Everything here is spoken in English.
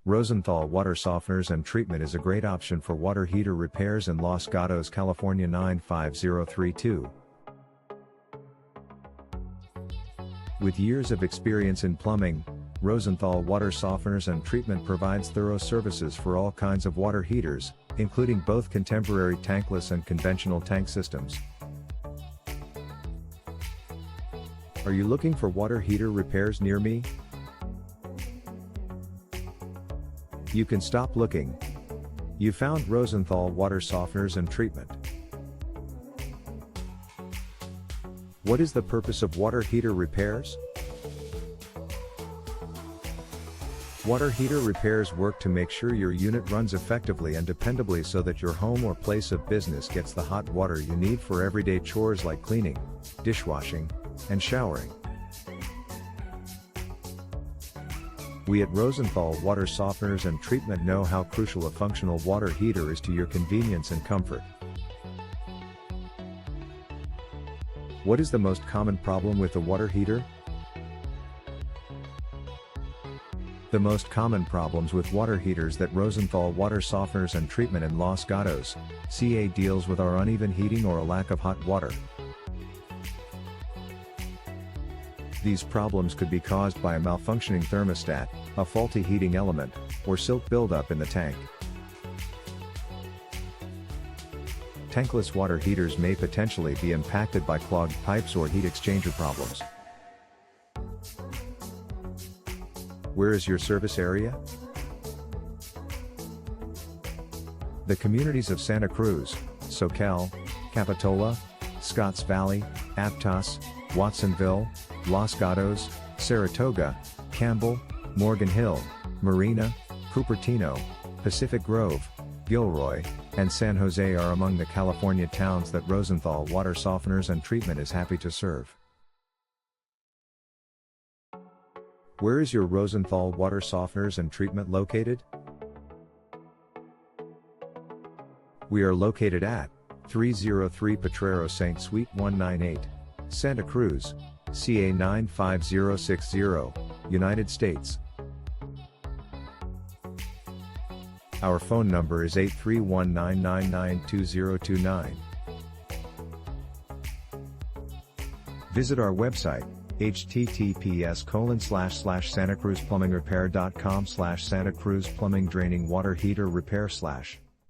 Rosenthal Water Softeners and Treatment is a great option for water heater repairs in Los Gatos, California 95032. With years of experience in plumbing, Rosenthal Water Softeners and Treatment provides thorough services for all kinds of water heaters, including both contemporary tankless and conventional tank systems. Are you looking for water heater repairs near me? You can stop looking. You found Rosenthal Water Softeners and Treatment. What is the purpose of water heater repairs? Water heater repairs work to make sure your unit runs effectively and dependably so that your home or place of business gets the hot water you need for everyday chores like cleaning, dishwashing, and showering. We at Rosenthal Water Softeners and Treatment know how crucial a functional water heater is to your convenience and comfort. What is the most common problem with the water heater? The most common problems with water heaters that Rosenthal Water Softeners and Treatment in Los Gatos, CA deals with are uneven heating or a lack of hot water. These problems could be caused by a malfunctioning thermostat, a faulty heating element, or silt buildup in the tank. Tankless water heaters may potentially be impacted by clogged pipes or heat exchanger problems. Where is your service area? The communities of Santa Cruz, Soquel, Capitola, Scotts Valley, Aptos, Watsonville, Los Gatos, Saratoga, Campbell, Morgan Hill, Marina, Cupertino, Pacific Grove, Gilroy, and San Jose are among the California towns that Rosenthal Water Softeners and Treatment is happy to serve. Where is your Rosenthal Water Softeners and Treatment located? We are located at 303 Potrero St. Suite 198, Santa Cruz, CA 95060, United States. Our phone number is 831-999-2029. Visit our website, https://santacruzplumbingrepair.com/Santa Cruz Plumbing Draining Water Heater Repair/